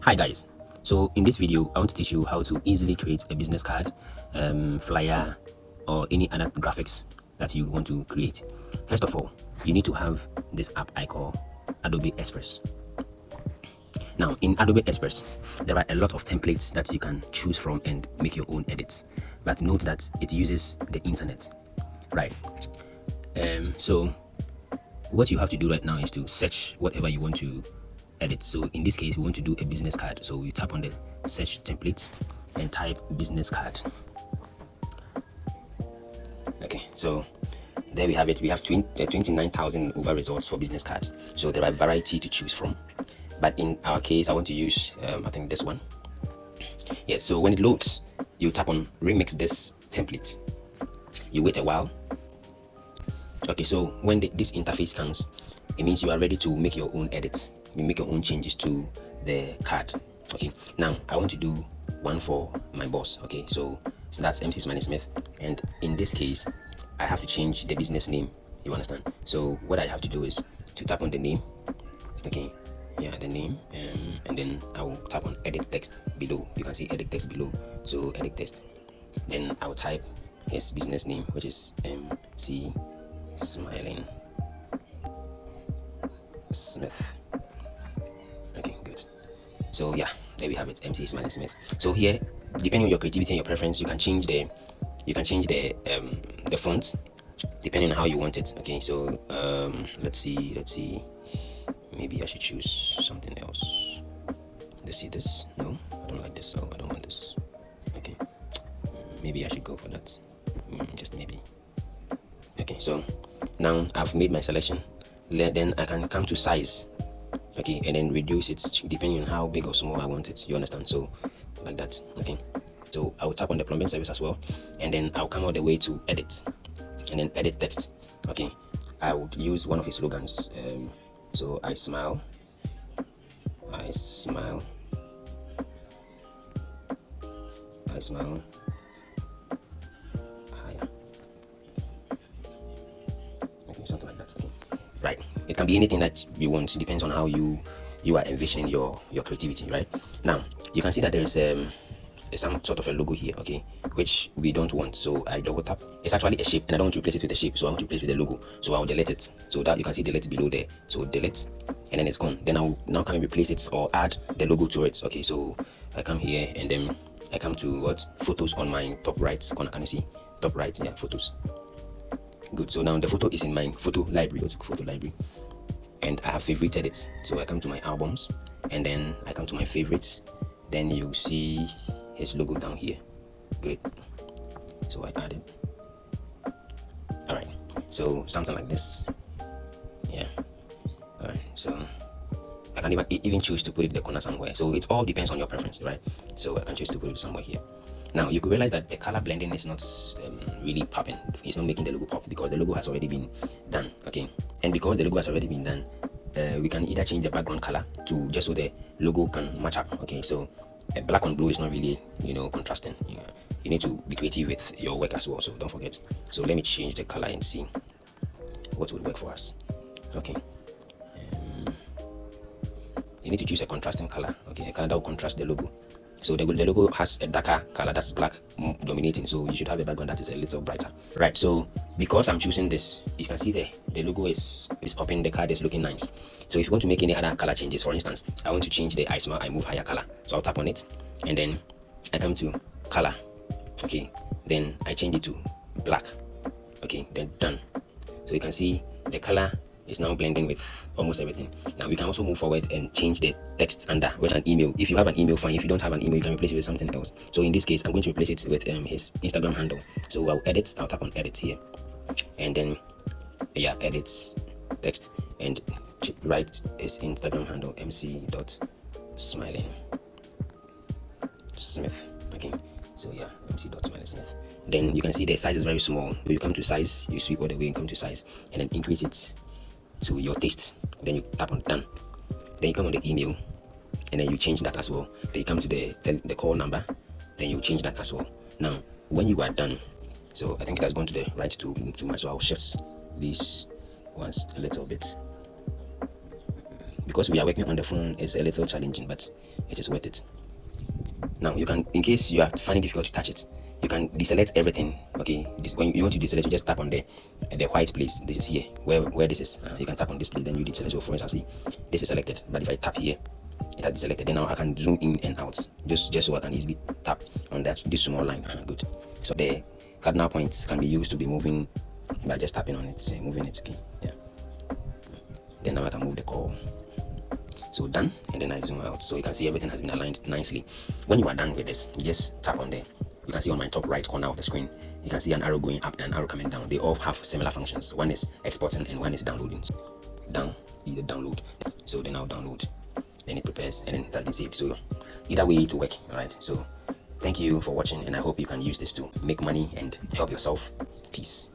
Hi guys, so in this video I want to teach you how to easily create a business card, flyer, or any other graphics that you want to create. First of all, you need to have this app I call Adobe Express. Now in Adobe Express there are a lot of templates that you can choose from and make your own edits, but note that it uses the internet, right? So what you have to do right now is to search whatever you want to edit. So in this case we want to do a business card, so you tap on the search template and type business card. Okay, so there we have it. We have 29,000 over results for business cards, so there are a variety to choose from, but in our case I want to use I think this one. Yes, so when it loads you tap on remix this template, you wait a while. Okay, so when this interface comes, it means you are ready to make your own edits. You make your own changes to the card. Okay, now I want to do one for my boss. Okay, so that's MC Smiley Smith, and in this case I have to change the business name, you understand? So what I have to do is to tap on the name. Okay, yeah, the name, and then I will tap on edit text below. You can see edit text below, so edit text, then I will type his business name, which is MC Smiling Smith. Okay, good. So yeah, there we have it, MC Smiling Smith. So here, depending on your creativity and your preference, you can change the font depending on how you want it. Okay, so let's see, maybe I should choose something else. Let's see, this. No, I don't like this, so I don't want this. Okay, maybe I should go for that. Just maybe. Okay, so now I've made my selection. Then I can come to size. Okay, and then reduce it depending on how big or small I want it, you understand? So like that. Okay, so I will tap on the plumbing service as well, and then I'll come all the way to edit, and then edit text. Okay, I would use one of his slogans. So I smile higher. Okay, something like that. Okay, right, it can be anything that you want. It depends on how you are envisioning your creativity. Right now you can see that there is some sort of a logo here, okay, which we don't want, so I double tap. It's actually a shape and I don't want to replace it with a shape, so I want to replace it with a logo, so I'll delete it. So that you can see delete below there, so delete, and then it's gone. Then I'll now come and replace it or add the logo to it. Okay, so I come here and then I come to what, photos on my top right corner. Can you see top right? Yeah, photos. Good. So now the photo is in my photo library. Go to photo library, and I have favorited it. So I come to my albums, and then I come to my favorites. Then you see his logo down here. Good. So I add it. All right. So something like this. Yeah. All right. So I can even choose to put it in the corner somewhere. So it all depends on your preference, right? So I can choose to put it somewhere here. Now you could realize that the color blending is not really popping. It's not making the logo pop because the logo has already been done. Okay, and because the logo has already been done, we can either change the background color to just so the logo can match up. Okay, so black on blue is not really, contrasting. You need to be creative with your work as well, so don't forget. So let me change the color and see what would work for us. Okay, you need to choose a contrasting color. Okay, a color that will contrast the logo. So the logo has a darker color, that's black dominating, so you should have a background that is a little brighter. Right, so because I'm choosing this, you can see the logo is popping, the card is looking nice. So if you want to make any other color changes, for instance, I want to change the I smile, I move higher color, so I'll tap on it and then I come to color. Okay, then I change it to black. Okay, then done. So you can see the color is now blending with almost everything. Now we can also move forward and change the text under with an email. If you have an email, fine. If you don't have an email, you can replace it with something else. So in this case, I'm going to replace it with his Instagram handle. So I'll tap on edit here, and then edits text and write his Instagram handle, mc.smiling.smith. Okay, so yeah, mc.smiling.smith. Then you can see the size is very small. When you come to size, you sweep all the way and come to size, and then increase it to your taste. Then you tap on done. Then you come on the email, and then you change that as well. Then you come to the call number, then you change that as well. Now when you are done, so I think it has gone to the right too much, so I'll shift these ones a little bit. because we are working on the phone, it's a little challenging, but it is worth it. Now you can, in case you are finding difficult to touch it, you can deselect everything. Okay, this, when you want to deselect, you just tap on the white place. This is here where this is. You can tap on this place, then you deselect. So for instance, see, this is selected, but if I tap here, it has deselected. Then now I can zoom in and out, just so I can easily tap on that this small line. Good. So the cardinal points can be used to be moving by just tapping on it, moving it. Okay, yeah. Then now I can move the call. So done, and then I zoom out, so you can see everything has been aligned nicely. When you are done with this, you just tap on there. You can see on my top right corner of the screen, you can see an arrow going up and an arrow coming down. They all have similar functions. One is exporting and one is downloading. Down, either download. So then I'll download, then it prepares, and then it has been saved. So either way it will work. All right, so thank you for watching, and I hope you can use this to make money and help yourself. Peace.